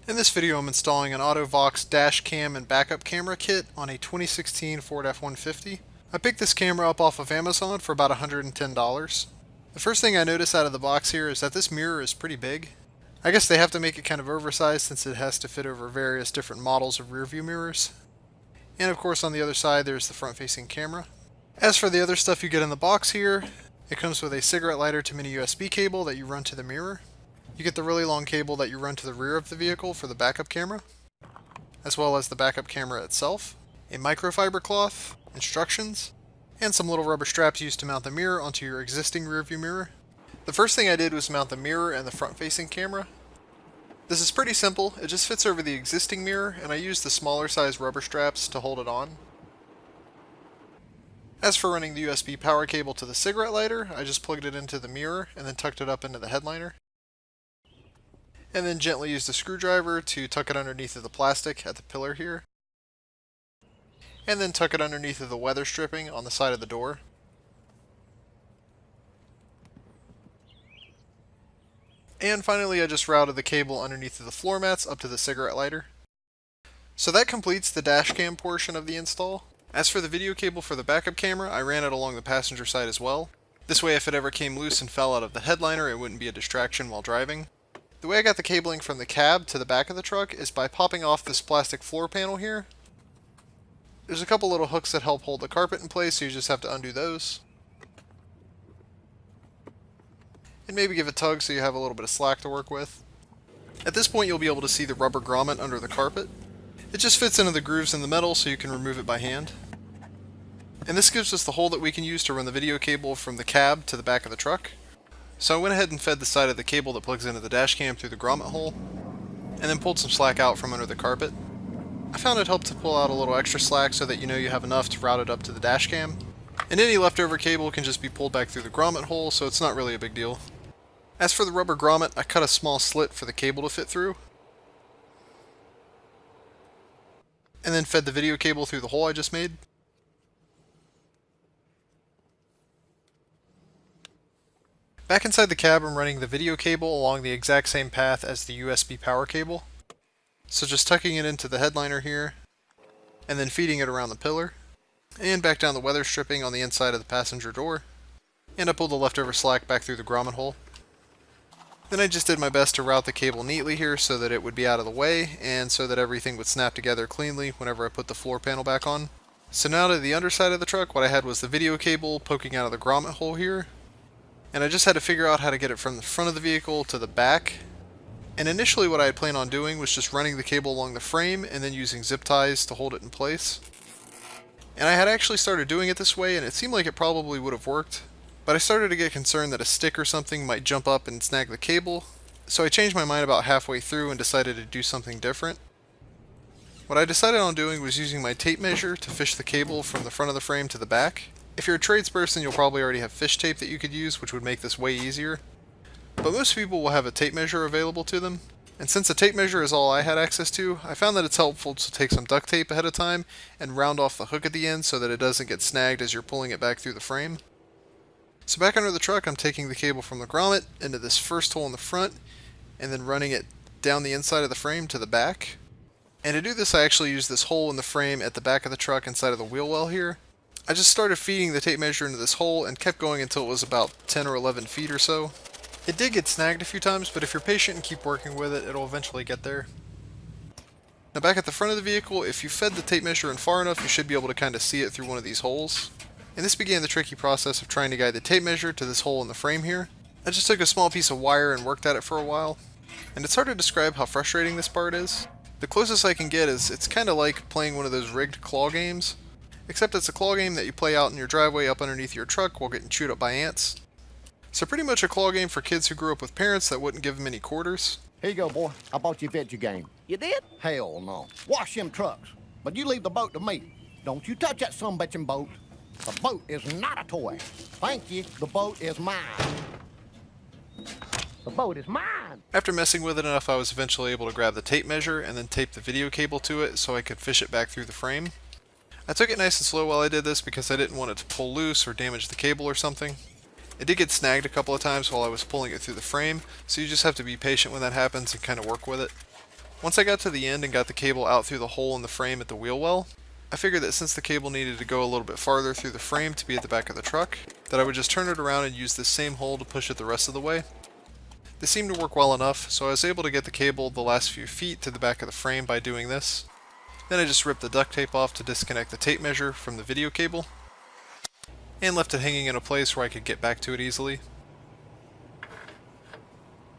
In this video I'm installing an AutoVox dash cam and backup camera kit on a 2016 Ford F150. I picked this camera up off of Amazon for about $110. The first thing I notice out of the box here is that this mirror is pretty big. I guess they have to make it kind of oversized since it has to fit over various different models of rear view mirrors. And of course on the other side there's the front facing camera. As for the other stuff you get in the box here, it comes with a cigarette lighter to mini USB cable that you run to the mirror. You get the really long cable that you run to the rear of the vehicle for the backup camera, as well as the backup camera itself, a microfiber cloth, instructions, and some little rubber straps used to mount the mirror onto your existing rear view mirror. The first thing I did was mount the mirror and the front facing camera. This is pretty simple, it just fits over the existing mirror and I used the smaller size rubber straps to hold it on. As for running the USB power cable to the cigarette lighter, I just plugged it into the mirror and then tucked it up into the headliner. And then gently used a screwdriver to tuck it underneath of the plastic at the pillar here. And then tuck it underneath of the weather stripping on the side of the door. And finally I just routed the cable underneath of the floor mats up to the cigarette lighter. So that completes the dash cam portion of the install. As for the video cable for the backup camera, I ran it along the passenger side as well. This way if it ever came loose and fell out of the headliner, it wouldn't be a distraction while driving. The way I got the cabling from the cab to the back of the truck is by popping off this plastic floor panel here. There's a couple little hooks that help hold the carpet in place, so you just have to undo those. And maybe give a tug so you have a little bit of slack to work with. At this point you'll be able to see the rubber grommet under the carpet. It just fits into the grooves in the metal so you can remove it by hand. And this gives us the hole that we can use to run the video cable from the cab to the back of the truck. So I went ahead and fed the side of the cable that plugs into the dash cam through the grommet hole, and then pulled some slack out from under the carpet. I found it helped to pull out a little extra slack so that you know you have enough to route it up to the dash cam. And any leftover cable can just be pulled back through the grommet hole, so it's not really a big deal. As for the rubber grommet, I cut a small slit for the cable to fit through, and then fed the video cable through the hole I just made. Back inside the cab I'm running the video cable along the exact same path as the USB power cable. So just tucking it into the headliner here, and then feeding it around the pillar, and back down the weather stripping on the inside of the passenger door, and I pulled the leftover slack back through the grommet hole. Then I just did my best to route the cable neatly here so that it would be out of the way, and so that everything would snap together cleanly whenever I put the floor panel back on. So now to the underside of the truck, what I had was the video cable poking out of the grommet hole here, and I just had to figure out how to get it from the front of the vehicle to the back. And initially what I had planned on doing was just running the cable along the frame and then using zip ties to hold it in place. And I had actually started doing it this way and it seemed like it probably would have worked, but I started to get concerned that a stick or something might jump up and snag the cable, so I changed my mind about halfway through and decided to do something different. What I decided on doing was using my tape measure to fish the cable from the front of the frame to the back. If you're a tradesperson, you'll probably already have fish tape that you could use, which would make this way easier. But most people will have a tape measure available to them, and since a tape measure is all I had access to, I found that it's helpful to take some duct tape ahead of time and round off the hook at the end so that it doesn't get snagged as you're pulling it back through the frame. So back under the truck, I'm taking the cable from the grommet into this first hole in the front, and then running it down the inside of the frame to the back. And to do this, I actually used this hole in the frame at the back of the truck inside of the wheel well here. I just started feeding the tape measure into this hole and kept going until it was about 10 or 11 feet or so. It did get snagged a few times, but if you're patient and keep working with it, it'll eventually get there. Now back at the front of the vehicle, if you fed the tape measure in far enough, you should be able to kind of see it through one of these holes. And this began the tricky process of trying to guide the tape measure to this hole in the frame here. I just took a small piece of wire and worked at it for a while, and it's hard to describe how frustrating this part is. The closest I can get is it's kind of like playing one of those rigged claw games. Except it's a claw game that you play out in your driveway up underneath your truck while getting chewed up by ants. So pretty much a claw game for kids who grew up with parents that wouldn't give them any quarters. Here you go, boy. I bought you a video game. You did? Hell no. Wash them trucks. But you leave the boat to me. Don't you touch that sumbitchin' boat. The boat is not a toy. Thank you. The boat is mine. The boat is mine. After messing with it enough, I was eventually able to grab the tape measure and then tape the video cable to it so I could fish it back through the frame. I took it nice and slow while I did this because I didn't want it to pull loose or damage the cable or something. It did get snagged a couple of times while I was pulling it through the frame, so you just have to be patient when that happens and kind of work with it. Once I got to the end and got the cable out through the hole in the frame at the wheel well, I figured that since the cable needed to go a little bit farther through the frame to be at the back of the truck, that I would just turn it around and use this same hole to push it the rest of the way. This seemed to work well enough, so I was able to get the cable the last few feet to the back of the frame by doing this. Then I just ripped the duct tape off to disconnect the tape measure from the video cable, and left it hanging in a place where I could get back to it easily.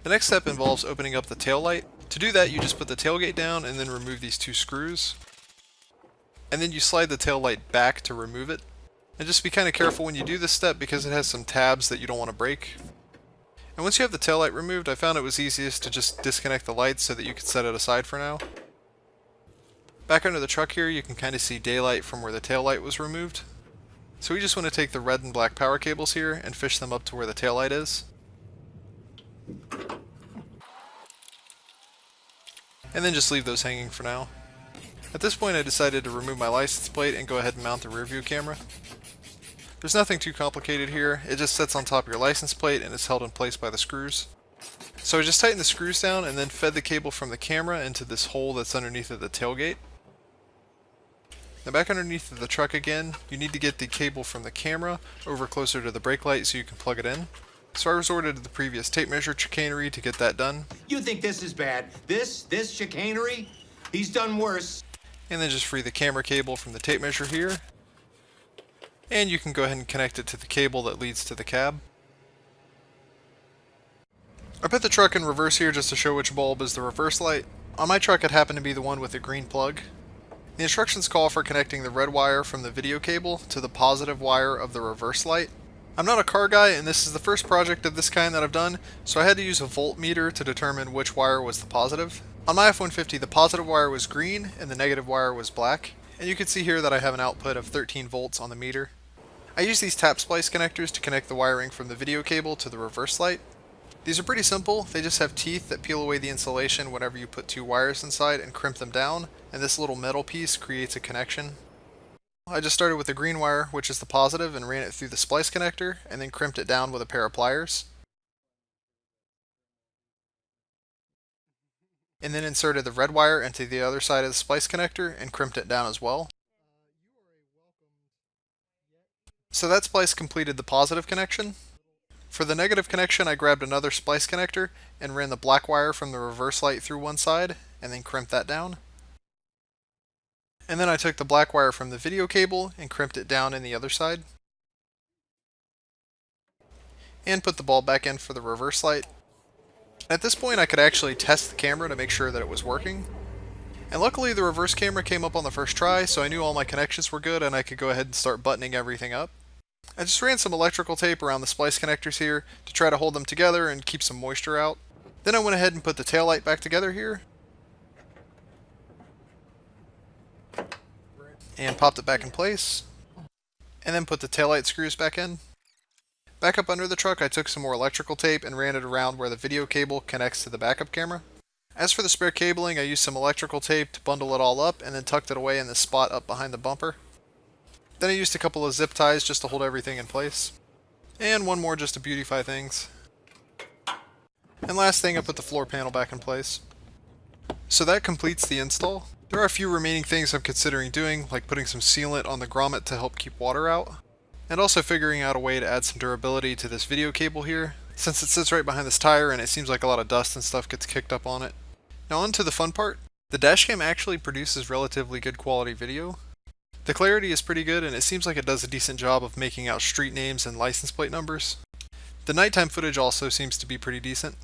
The next step involves opening up the tail light. To do that, you just put the tailgate down and then remove these two screws. And then you slide the tail light back to remove it. And just be kind of careful when you do this step because it has some tabs that you don't want to break. And once you have the tail light removed, I found it was easiest to just disconnect the lights so that you could set it aside for now. Back under the truck here, you can kind of see daylight from where the tail light was removed. So we just want to take the red and black power cables here and fish them up to where the tail light is. And then just leave those hanging for now. At this point I decided to remove my license plate and go ahead and mount the rear view camera. There's nothing too complicated here, it just sits on top of your license plate and is held in place by the screws. So I just tightened the screws down and then fed the cable from the camera into this hole that's underneath of the tailgate. Now back underneath of the truck again, you need to get the cable from the camera over closer to the brake light so you can plug it in. So I resorted to the previous tape measure chicanery to get that done. You think this is bad? This chicanery? He's done worse. And then just free the camera cable from the tape measure here. And you can go ahead and connect it to the cable that leads to the cab. I put the truck in reverse here just to show which bulb is the reverse light. On my truck it happened to be the one with the green plug. The instructions call for connecting the red wire from the video cable to the positive wire of the reverse light. I'm not a car guy and this is the first project of this kind that I've done, so I had to use a voltmeter to determine which wire was the positive. On my F-150 the positive wire was green and the negative wire was black, and you can see here that I have an output of 13 volts on the meter. I use these tap splice connectors to connect the wiring from the video cable to the reverse light. These are pretty simple, they just have teeth that peel away the insulation whenever you put two wires inside and crimp them down, and this little metal piece creates a connection. I just started with the green wire, which is the positive, and ran it through the splice connector, and then crimped it down with a pair of pliers. And then inserted the red wire into the other side of the splice connector and crimped it down as well. So that splice completed the positive connection. For the negative connection I grabbed another splice connector and ran the black wire from the reverse light through one side, and then crimped that down. And then I took the black wire from the video cable and crimped it down in the other side. And put the bulb back in for the reverse light. At this point I could actually test the camera to make sure that it was working. And luckily the reverse camera came up on the first try, so I knew all my connections were good and I could go ahead and start buttoning everything up. I just ran some electrical tape around the splice connectors here to try to hold them together and keep some moisture out. Then I went ahead and put the taillight back together here. And popped it back in place. And then put the taillight screws back in. Back up under the truck I took some more electrical tape and ran it around where the video cable connects to the backup camera. As for the spare cabling, I used some electrical tape to bundle it all up and then tucked it away in this spot up behind the bumper. Then I used a couple of zip ties just to hold everything in place. And one more just to beautify things. And last thing, I put the floor panel back in place. So that completes the install. There are a few remaining things I'm considering doing, like putting some sealant on the grommet to help keep water out. And also figuring out a way to add some durability to this video cable here, since it sits right behind this tire and it seems like a lot of dust and stuff gets kicked up on it. Now on to the fun part. The dashcam actually produces relatively good quality video. The clarity is pretty good and it seems like it does a decent job of making out street names and license plate numbers. The nighttime footage also seems to be pretty decent.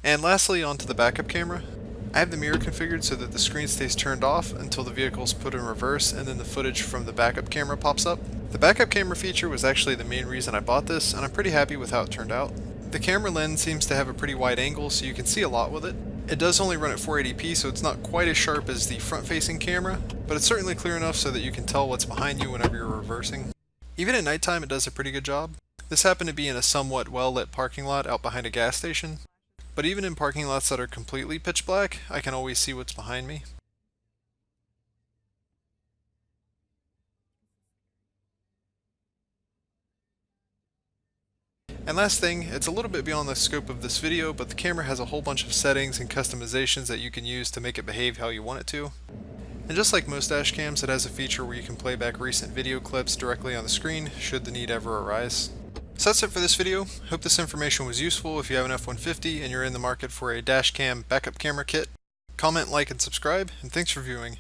And lastly, onto the backup camera. I have the mirror configured so that the screen stays turned off until the vehicle is put in reverse and then the footage from the backup camera pops up. The backup camera feature was actually the main reason I bought this, and I'm pretty happy with how it turned out. The camera lens seems to have a pretty wide angle so you can see a lot with it. It does only run at 480p, so it's not quite as sharp as the front-facing camera, but it's certainly clear enough so that you can tell what's behind you whenever you're reversing. Even at nighttime it does a pretty good job. This happened to be in a somewhat well-lit parking lot out behind a gas station. But even in parking lots that are completely pitch black, I can always see what's behind me. And last thing, it's a little bit beyond the scope of this video, but the camera has a whole bunch of settings and customizations that you can use to make it behave how you want it to. And just like most dash cams, it has a feature where you can play back recent video clips directly on the screen, should the need ever arise. So that's it for this video. Hope this information was useful. If you have an F-150 and you're in the market for a dash cam backup camera kit, comment, like, and subscribe, and thanks for viewing.